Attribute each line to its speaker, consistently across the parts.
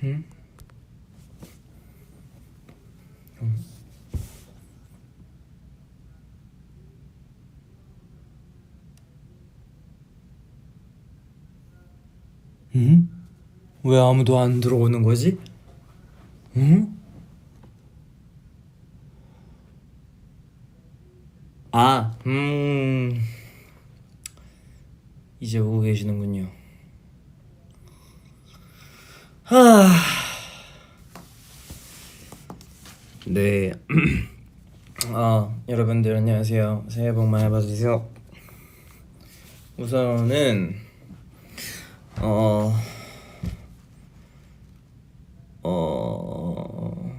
Speaker 1: 응? 응? 왜 아무도 안 들어오는 거지? 응? 아, 이제 오고 계시는군요. 하, 네. 여러분들 안녕하세요. 새해 복 많이 받으세요. 우선은 어, 어,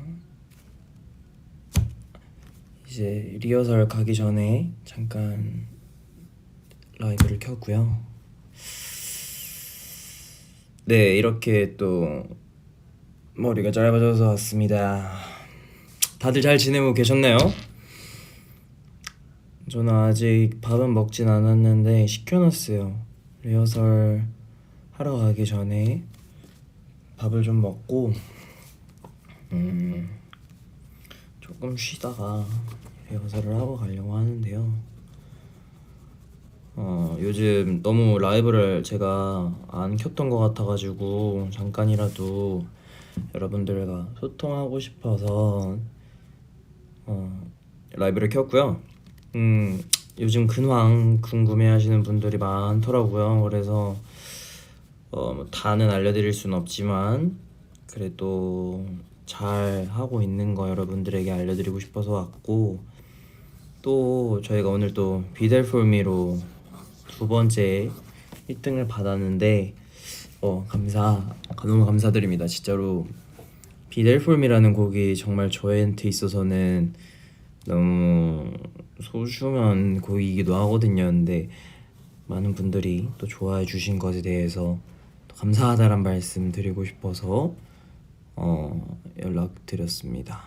Speaker 1: 이제 리허설 가기 전에 잠깐 라이브를 켰고요. 네, 이렇게 또 머리가 짧아져서 왔습니다. 다들 잘 지내고 계셨나요? 저는 아직 밥은 먹진 않았는데 시켜놨어요. 리허설 하러 가기 전에 밥을 좀 먹고 조금 쉬다가 리허설을 하고 가려고 하는데요. 요즘 너무 라이브를 제가 안 켰던 것 같아가지고 잠깐이라도 여러분들과 소통하고 싶어서 라이브를 켰고요. 요즘 근황 궁금해하시는 분들이 많더라고요. 그래서 뭐 다는 알려드릴 순 없지만 그래도 잘 하고 있는 거 여러분들에게 알려드리고 싶어서 왔고, 또 저희가 오늘 또 Be There For Me로 두 번째 1등을 받았는데 너무 감사드립니다. 진짜로 Be There For Me라는 곡이 정말 저한테 있어서는 너무 소중한 곡이기도 하거든요. 근데 많은 분들이 또 좋아해 주신 것에 대해서 또 감사하다란 말씀 드리고 싶어서 연락드렸습니다.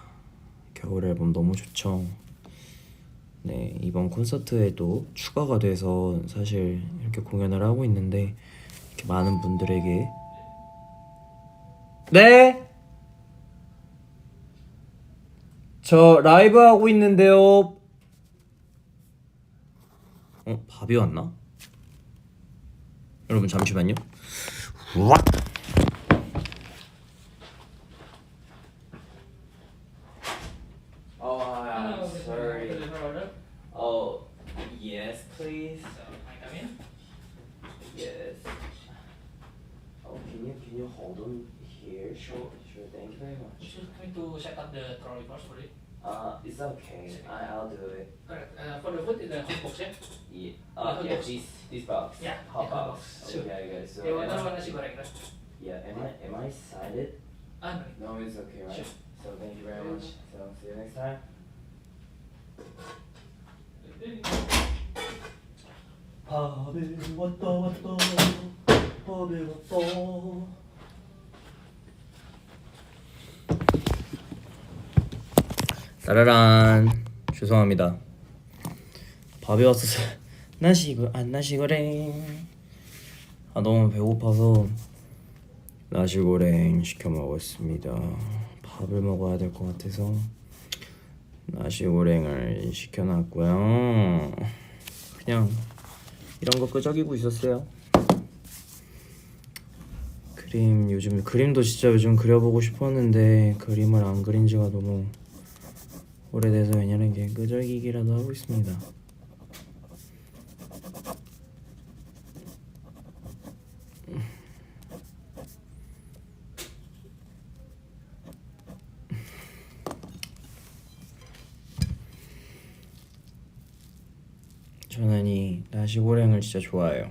Speaker 1: 겨울 앨범 너무 좋죠. 네, 이번 콘서트에도 추가가 돼서 사실 이렇게 공연을 하고 있는데 이렇게 많은 분들에게 네? 저 라이브 하고 있는데요. 밥이 왔나? 여러분 잠시만요. Sorry. Oh, yes, please.
Speaker 2: I come in?
Speaker 1: Yes. Can you hold on here? Sure. Thank you very much.
Speaker 2: Should we to set up the trolley first for it?
Speaker 1: It's okay. I'll do it.
Speaker 2: Correct. For the food in the hot box, yeah?
Speaker 1: Yeah. This box.
Speaker 2: Yeah,
Speaker 1: Hot
Speaker 2: yeah, hot
Speaker 1: box.
Speaker 2: box. Sure.
Speaker 1: Okay, guys. So
Speaker 2: You want nasi goreng, right?
Speaker 1: yeah. Am I excited?
Speaker 2: No.
Speaker 1: No, it's okay, right?
Speaker 2: Sure.
Speaker 1: So thank you very much. So see you next time. 밥을 왔다 밥을 왔다. 따라란. 죄송합니다. 밥이 왔어서 나시고랭. 너무 배고파서 나시고랭 시켜 먹었습니다. 밥을 먹어야 될 것 같아서 나시고랭을 시켜놨고요. 그냥 이런 거 끄적이고 있었어요. 요즘 그림도 진짜 요즘 그려보고 싶었는데 그림을 안 그린 지가 너무 오래돼서 그냥 이게 끄적이기라도 하고 있습니다. 저는 이 나시고랭을 진짜 좋아해요.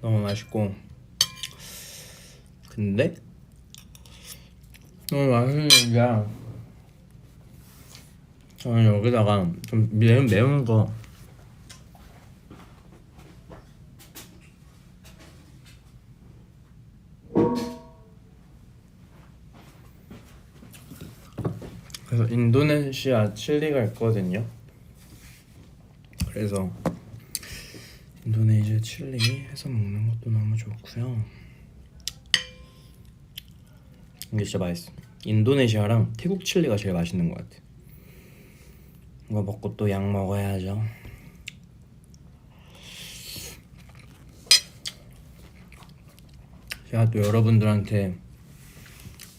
Speaker 1: 너무 맛있고, 근데 너무 맛있는 게 저는 여기다가 좀 매운 거 그래서 인도네시아 칠리가 있거든요. 그래서 인도네시아 칠리 해서 먹는 것도 너무 좋고요. 이게 진짜 맛있어. 인도네시아랑 태국 칠리가 제일 맛있는 것 같아. 이거 먹고 또 약 먹어야죠. 제가 또 여러분들한테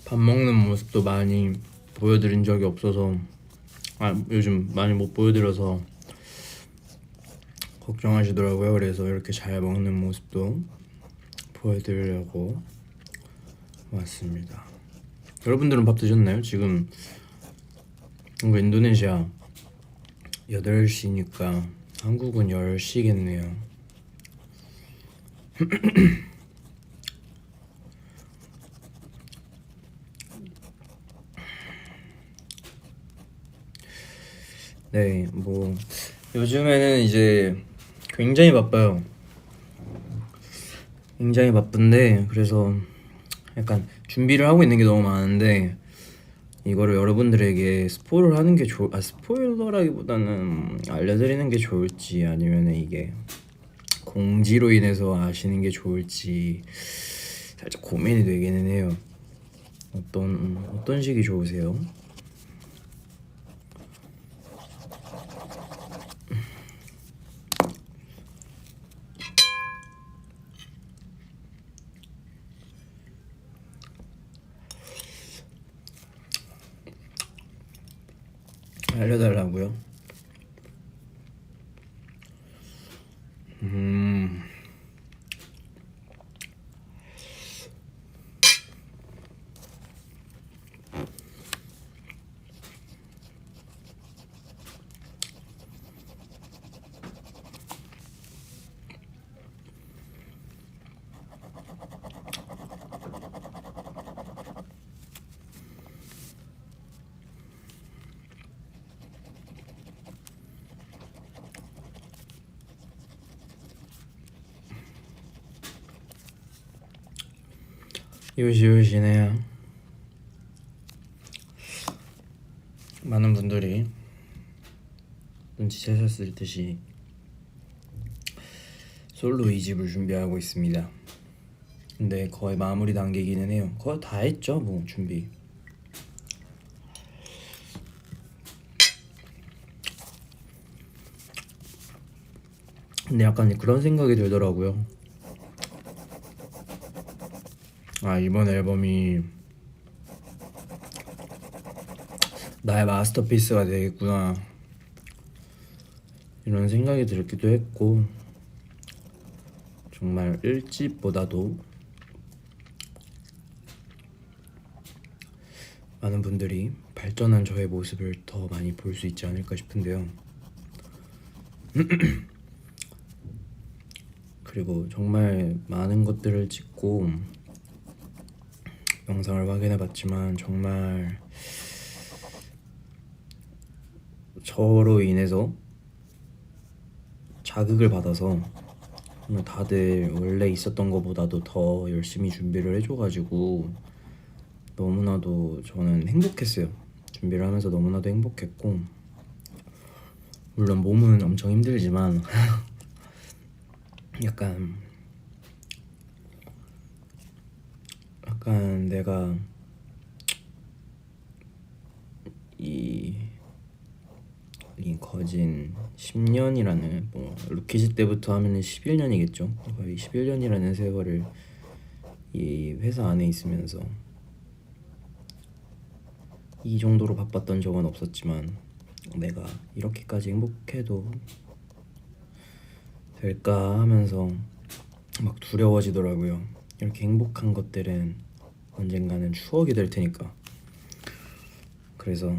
Speaker 1: 밥 먹는 모습도 많이 보여드린 적이 없어서 요즘 많이 못 보여드려서 걱정하시더라고요. 그래서 이렇게 잘 먹는 모습도 보여드리려고 왔습니다. 여러분들은 밥 드셨나요? 지금 이거 인도네시아 8시니까 한국은 10시겠네요. 네, 뭐 요즘에는 이제 굉장히 바빠요. 굉장히 바쁜데 그래서 약간 준비를 하고 있는 게 너무 많은데 이거를 여러분들에게 스포를 하는 게 스포일러라기보다는 알려드리는 게 좋을지 아니면 이게 공지로 인해서 아시는 게 좋을지 살짝 고민이 되기는 해요. 어떤 식이 좋으세요? 알려달라고요? 요시요시네요. 많은 분들이 눈치채셨을 듯이 솔로 2집을 준비하고 있습니다. 근데 거의 마무리 단계이기는 해요. 거의 다 했죠 뭐 준비. 근데 약간 그런 생각이 들더라고요. 이번 앨범이 나의 마스터피스가 되겠구나 이런 생각이 들기도 했고 정말 1집보다도 많은 분들이 발전한 저의 모습을 더 많이 볼 수 있지 않을까 싶은데요. 그리고 정말 많은 것들을 찍고 영상을 확인해봤지만 정말 저로 인해서 자극을 받아서 다들 원래 있었던 것보다도 더 열심히 준비를 해줘가지고 너무나도 저는 행복했어요. 준비를 하면서 너무나도 행복했고 물론 몸은 엄청 힘들지만 약간 내가 이 거진 10년이라는 뭐 루키즈 때부터 하면은 11년이겠죠. 거의 11년이라는 세월을 이 회사 안에 있으면서 이 정도로 바빴던 적은 없었지만 내가 이렇게까지 행복해도 될까 하면서 막 두려워지더라고요. 이렇게 행복한 것들은 언젠가는 추억이 될 테니까. 그래서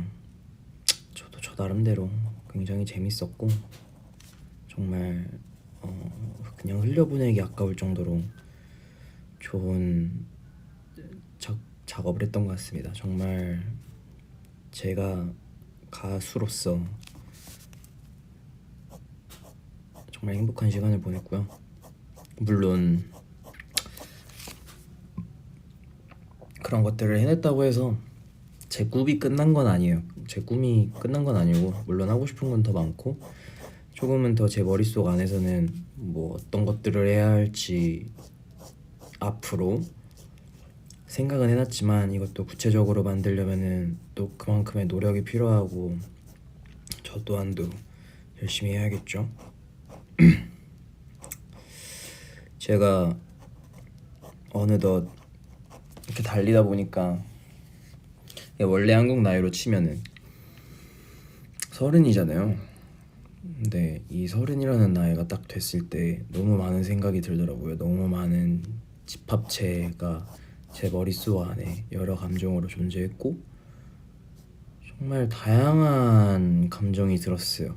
Speaker 1: 저도 저 나름대로 굉장히 재밌었고 정말 그냥 흘려보내기 아까울 정도로 좋은 작업을 했던 것 같습니다. 정말 제가 가수로서 정말 행복한 시간을 보냈고요. 물론 그런 것들을 해냈다고 해서 제 꿈이 끝난 건 아니에요. 제 꿈이 끝난 건 아니고 물론 하고 싶은 건 더 많고 조금은 더 제 머릿속 안에서는 뭐 어떤 것들을 해야 할지 앞으로 생각은 해놨지만 이것도 구체적으로 만들려면은 또 그만큼의 노력이 필요하고 저 또한도 열심히 해야겠죠. 제가 어느덧 이렇게 달리다 보니까 원래 한국 나이로 치면은 30이잖아요. 근데 이 30이라는 나이가 딱 됐을 때 너무 많은 생각이 들더라고요. 너무 많은 집합체가 제 머릿속 안에 여러 감정으로 존재했고 정말 다양한 감정이 들었어요.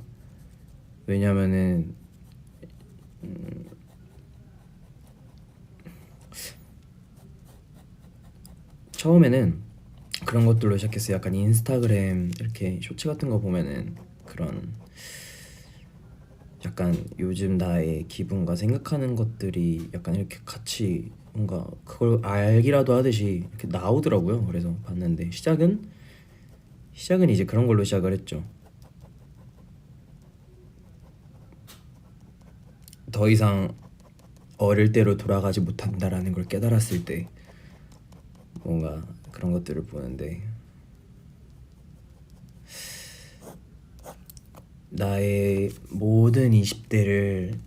Speaker 1: 왜냐면은 처음에는 그런 것들로 시작했어요. 약간 인스타그램 이렇게 쇼츠 같은 거 보면은 그런 약간 요즘 나의 기분과 생각하는 것들이 약간 이렇게 같이 뭔가 그걸 알기라도 하듯이 이렇게 나오더라고요. 그래서 봤는데 시작은 이제 그런 걸로 시작을 했죠. 더 이상 어릴 때로 돌아가지 못한다라는 걸 깨달았을 때 뭔가 그런 것들을 보는데 나의 모든 20대를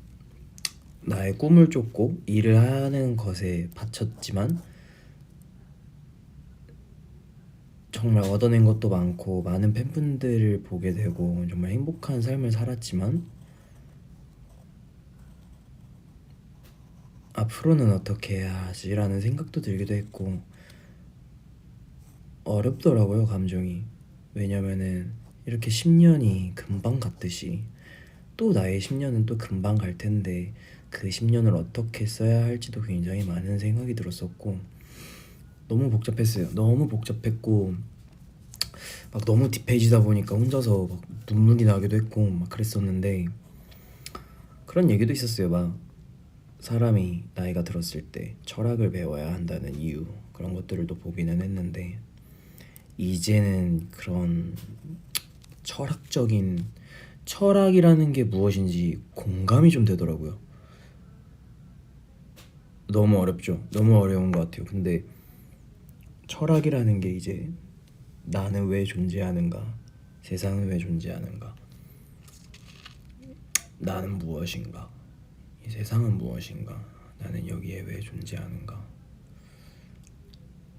Speaker 1: 나의 꿈을 쫓고 일을 하는 것에 바쳤지만 정말 얻어낸 것도 많고 많은 팬분들을 보게 되고 정말 행복한 삶을 살았지만 앞으로는 어떻게 해야 하지라는 생각도 들기도 했고 어렵더라고요, 감정이. 왜냐면은 이렇게 10년이 금방 갔듯이 또 나의 10년은 또 금방 갈 텐데 그 10년을 어떻게 써야 할지도 굉장히 많은 생각이 들었었고 너무 복잡했어요. 너무 복잡했고 막 너무 딥해지다 보니까 혼자서 막 눈물이 나기도 했고 막 그랬었는데 그런 얘기도 있었어요. 막 사람이 나이가 들었을 때 철학을 배워야 한다는 이유 그런 것들을 또 보기는 했는데 이제는 그런 철학이라는 게 무엇인지 공감이 좀 되더라고요. 너무 어렵죠. 너무 어려운 것 같아요. 근데 철학이라는 게 이제 나는 왜 존재하는가? 세상은 왜 존재하는가? 나는 무엇인가? 이 세상은 무엇인가? 나는 여기에 왜 존재하는가?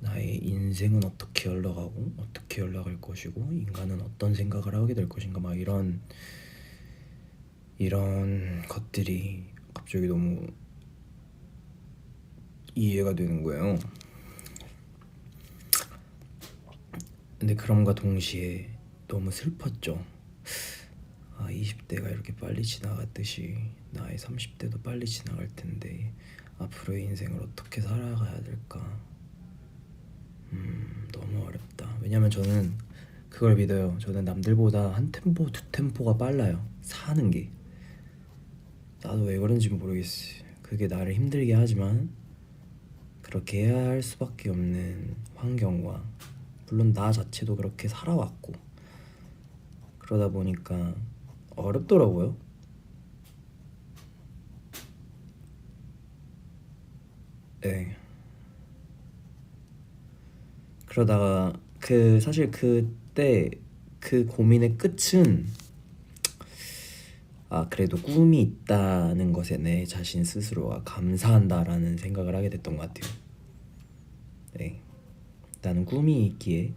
Speaker 1: 나의 인생은 어떻게 흘러가고 어떻게 흘러갈 것이고 인간은 어떤 생각을 하게 될 것인가 막 이런 것들이 갑자기 너무 이해가 되는 거예요. 근데 그럼과 동시에 너무 슬펐죠. 20대가 이렇게 빨리 지나갔듯이 나의 30대도 빨리 지나갈 텐데 앞으로의 인생을 어떻게 살아가야 될까? 너무 어렵다. 왜냐면 저는 그걸 믿어요. 저는 남들보다 한 템포, 두 템포가 빨라요. 사는 게. 나도 왜 그런지 모르겠어. 그게 나를 힘들게 하지만 그렇게 해야 할 수밖에 없는 환경과 물론 나 자체도 그렇게 살아왔고 그러다 보니까 어렵더라고요. 네. 그러다가 사실 그때 그 고민의 끝은 그래도 꿈이 있다는 것에 내 자신 스스로가 감사한다라는 생각을 하게 됐던 것 같아요. 네. 나는 꿈이 있기에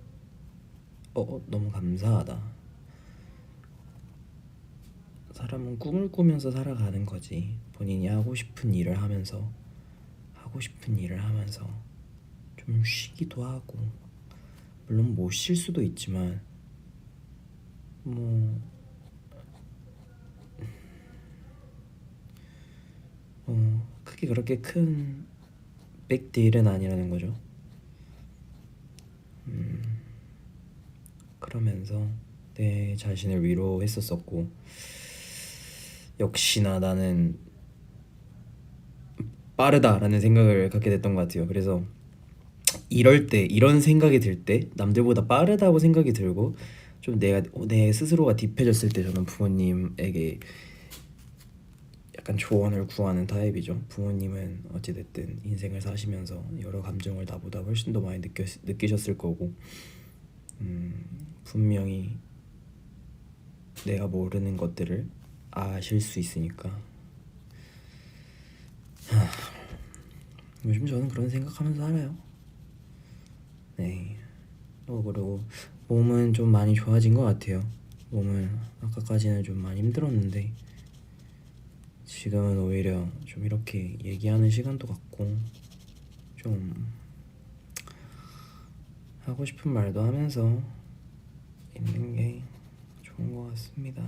Speaker 1: 너무 감사하다. 사람은 꿈을 꾸면서 살아가는 거지. 본인이 하고 싶은 일을 하면서 좀 쉬기도 하고 물론 못 쉴 수도 있지만 크게 그렇게 큰 빅딜은 아니라는 거죠. 그러면서 내 자신을 위로했었었고 역시나 나는 빠르다라는 생각을 갖게 됐던 것 같아요. 그래서 이럴 때 이런 생각이 들 때 남들보다 빠르다고 생각이 들고 좀 내 스스로가 딥해졌을 때 저는 부모님에게 약간 조언을 구하는 타입이죠. 부모님은 어찌됐든 인생을 사시면서 여러 감정을 나보다 훨씬 더 많이 느끼셨을 거고, 분명히 내가 모르는 것들을 아실 수 있으니까. 요즘 저는 그런 생각하면서 살아요. 네. 그리고 몸은 좀 많이 좋아진 것 같아요. 몸은 아까까지는 좀 많이 힘들었는데 지금은 오히려 좀 이렇게 얘기하는 시간도 갖고 좀 하고 싶은 말도 하면서 있는 게 좋은 것 같습니다.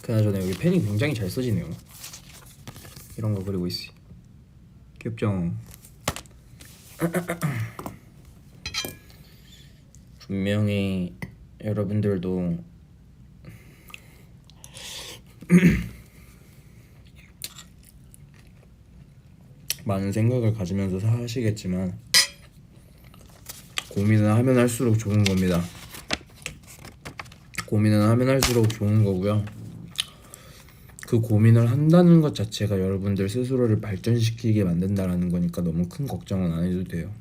Speaker 1: 그나저나 여기 펜이 굉장히 잘 써지네요. 이런 거 그리고 있어요. 귀엽죠? 분명히 여러분들도 많은 생각을 가지면서 사시겠지만 고민을 하면 할수록 좋은 겁니다. 고민을 하면 할수록 좋은 거고요. 그 고민을 한다는 것 자체가 여러분들 스스로를 발전시키게 만든다라는 거니까 너무 큰 걱정은 안 해도 돼요.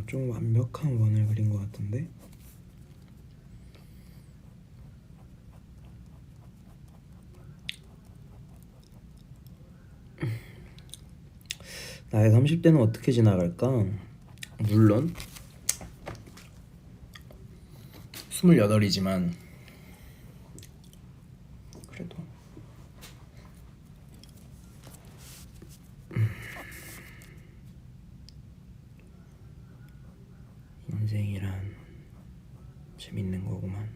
Speaker 1: 좀 완벽한 원을 그린 것 같은데? 나의 30대는 어떻게 지나갈까? 물론 28이지만 그래도 인생이란 재밌는 거구만.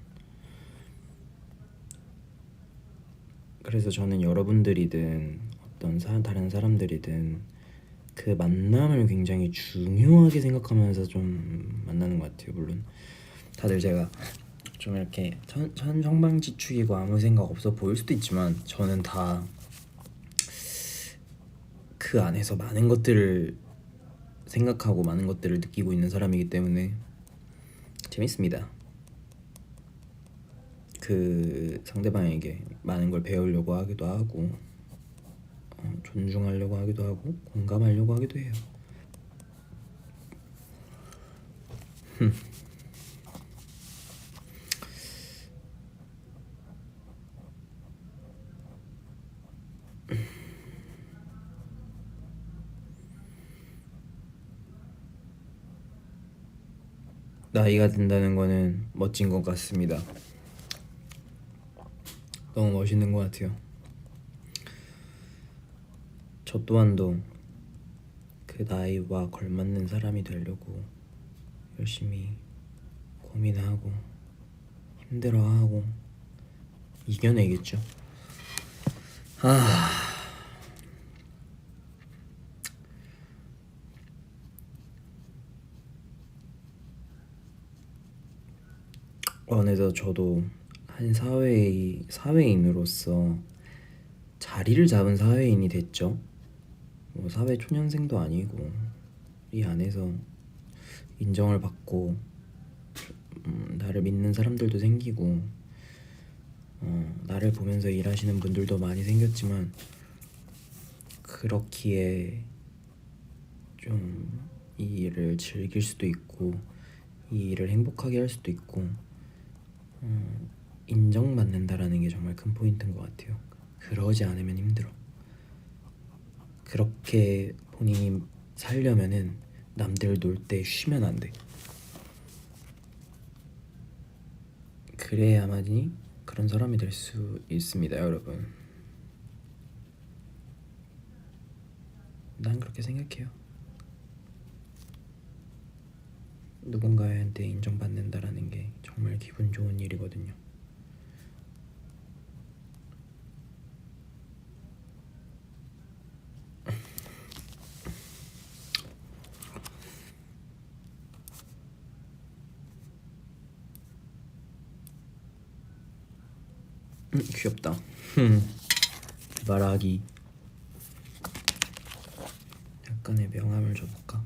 Speaker 1: 그래서 저는 여러분들이든 다른 사람들이든 그 만남을 굉장히 중요하게 생각하면서 좀 만나는 것 같아요. 물론 다들 제가 좀 이렇게 천정방지축이고 아무 생각 없어 보일 수도 있지만 저는 다 그 안에서 많은 것들을 생각하고 많은 것들을 느끼고 있는 사람이기 때문에 재밌습니다. 그 상대방에게 많은 걸 배우려고 하기도 하고 존중하려고 하기도 하고 공감하려고 하기도 해요. 나이가 든다는 거는 멋진 것 같습니다. 너무 멋있는 것 같아요. 저 또한도 그 나이와 걸맞는 사람이 되려고 열심히 고민하고 힘들어하고 이겨내겠죠. 어느덧 저도 한 사회인으로서 자리를 잡은 사회인이 됐죠. 뭐 사회 초년생도 아니고 이 안에서 인정을 받고 나를 믿는 사람들도 생기고 나를 보면서 일하시는 분들도 많이 생겼지만 그렇기에 좀 이 일을 즐길 수도 있고 이 일을 행복하게 할 수도 있고 인정받는다라는 게 정말 큰 포인트인 것 같아요. 그러지 않으면 힘들어. 그렇게 본인이 살려면은 남들 놀 때 쉬면 안 돼. 그래야만이 그런 사람이 될 수 있습니다, 여러분. 난 그렇게 생각해요. 누군가한테 인정받는다라는 게 정말 기분 좋은 일이거든요. 귀엽다. 말하기. 약간의 명암을 줘볼까?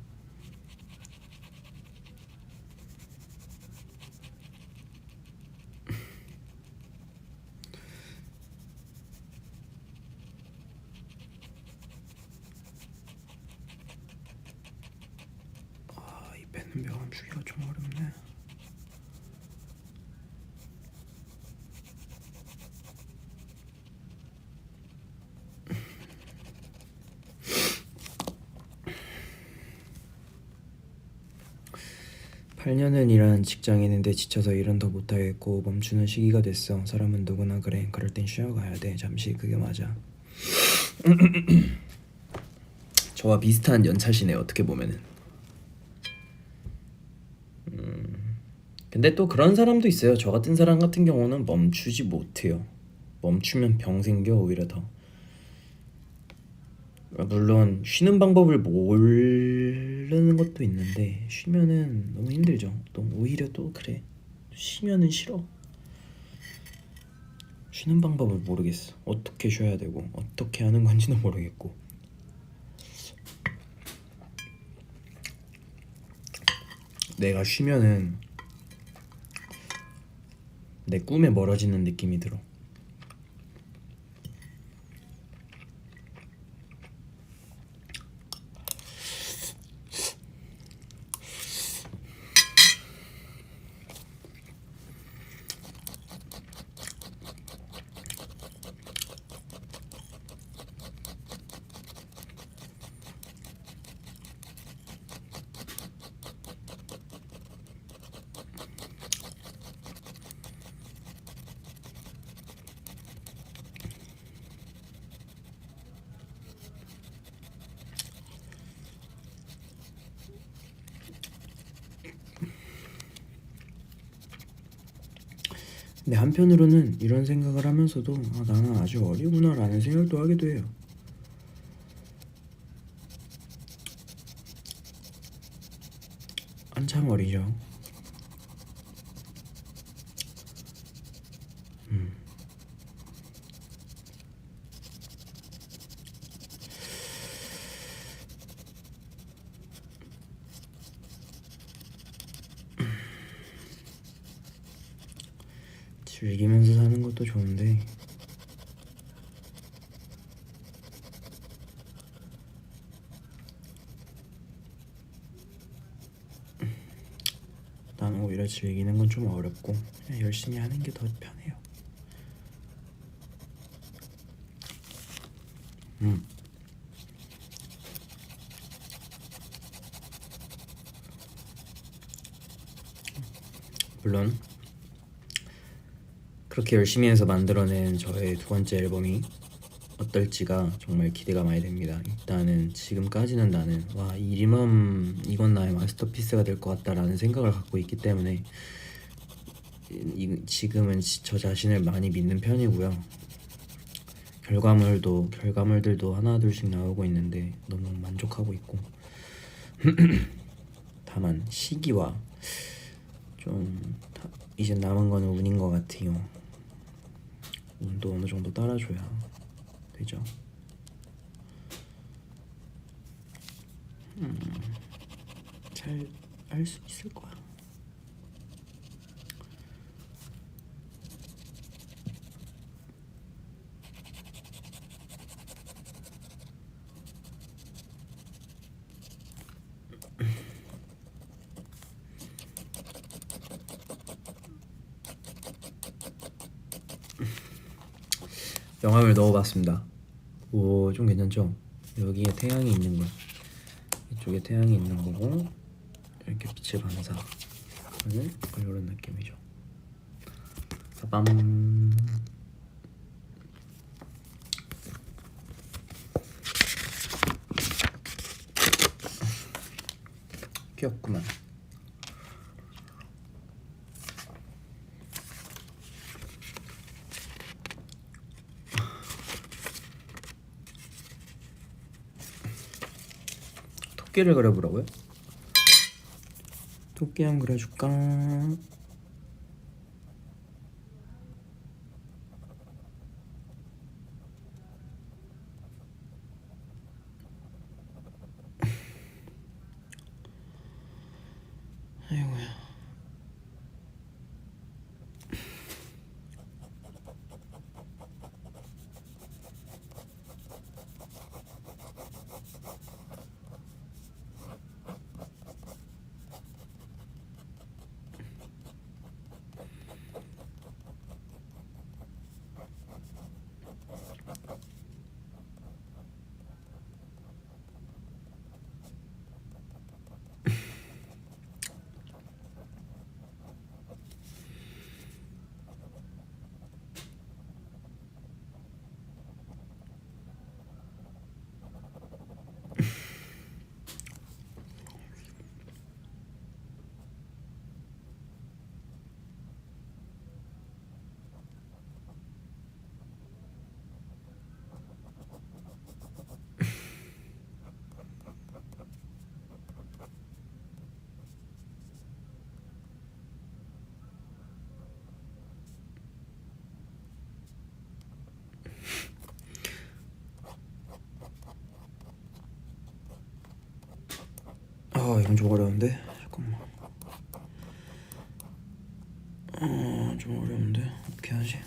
Speaker 1: 이 펜은 명암 주기가 좀 어렵네. (8년을) 일한 직장인인데 지쳐서 일은 더 못하겠고 멈추는 시기가 됐어. 사람은 누구나 그래. 그럴 땐 쉬어가야 돼. 잠시. 그게 맞아. 저와 비슷한 연차시네 어떻게 보면은. 근데 또 그런 사람도 있어요. 저 같은 사람 같은 경우는 멈추지 못해요. 멈추면 병 생겨 오히려 더. 물론 쉬는 방법을 모르는 것도 있는데 쉬면은 너무 힘들죠. 또 오히려 또 그래. 쉬면은 싫어. 쉬는 방법을 모르겠어. 어떻게 쉬어야 되고 어떻게 하는 건지도 모르겠고. 내가 쉬면은 내 꿈에 멀어지는 느낌이 들어. 근데 한편으로는 이런 생각을 하면서도 나는 아주 어리구나 라는 생각도 하기도 해요. 한참 어리죠. 즐기면서 사는 것도 좋은데 나는 오히려 즐기는 건 좀 어렵고 그냥 열심히 하는 게 더 편해요. 물론 그렇게 열심히 해서 만들어낸 저의 두 번째 앨범이 어떨지가 정말 기대가 많이 됩니다. 일단은 지금까지는 나는 이건 나의 마스터피스가 될 것 같다라는 생각을 갖고 있기 때문에 지금은 저 자신을 많이 믿는 편이고요. 결과물들도 하나둘씩 나오고 있는데 너무 만족하고 있고 다만 시기와 좀 이제 남은 거는 운인 것 같아요. 운도 어느 정도 따라줘야 되죠. 잘 알 수 있을 거야. 영암을 넣어봤습니다. 오, 좀 괜찮죠? 여기에 태양이 있는 거야. 이쪽에 태양이 있는 거고 이렇게 빛의 반사는 이런 느낌이죠. 빠밤. 귀엽구만. 토끼를 그려보라고요? 토끼 한번 그려줄까? 아이고야. 이건 좀 어려운데? 잠깐만. 좀 어려운데? 어떻게 하지?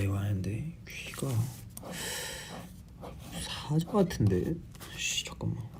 Speaker 1: 이거 아닌데. 귀가 사자 같은데? 잠깐만.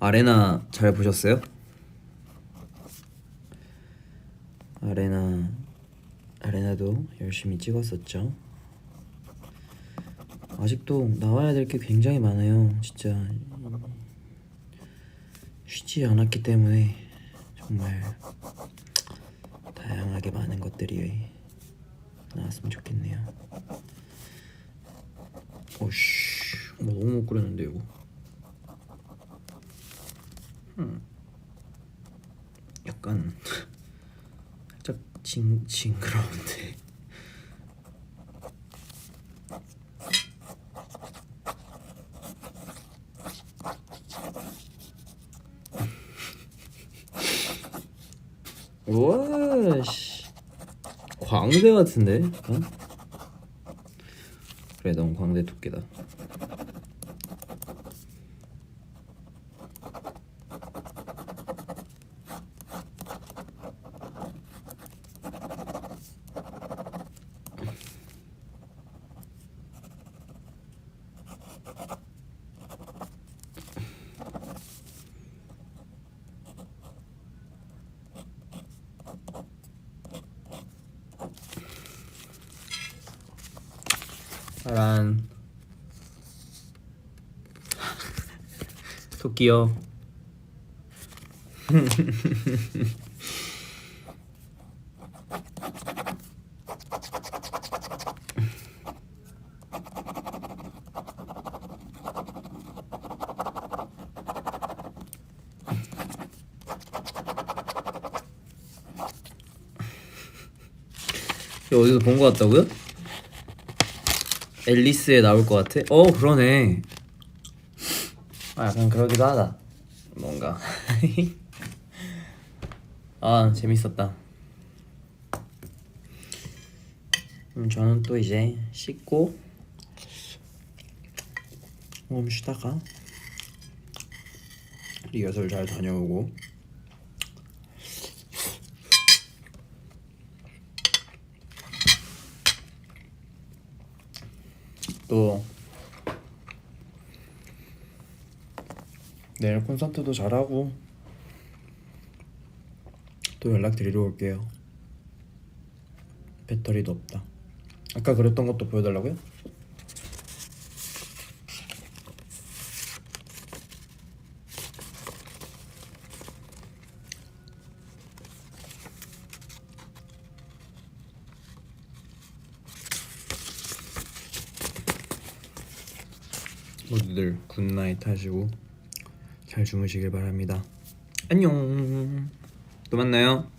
Speaker 1: 아레나 잘 보셨어요? 아레나도 열심히 찍었었죠. 아직도 나와야 될 게 굉장히 많아요. 진짜 쉬지 않았기 때문에 정말 다양하게 많은 것들이 나왔으면 좋겠네요. 오씨, 너무 못 그렸는데 이거. 약간 살짝 징그러운데. 와씨, 광대 같은데? 그래, 넌 광대 토끼다. 파란 토끼요. 이거 어디서 본 것 같다고요? 앨리스에 나올 것 같아? 그러네. 약간 그러기도 하다. 뭔가. 재밌었다. 저는 또 이제 씻고 쉬다가 리허설 잘 다녀오고 콘서트도 잘하고 또 연락드리러 올게요. 배터리도 없다. 아까 그랬던 것도 보여달라고요? 모두들 굿나잇 하시고 잘 주무시길 바랍니다. 안녕. 또 만나요.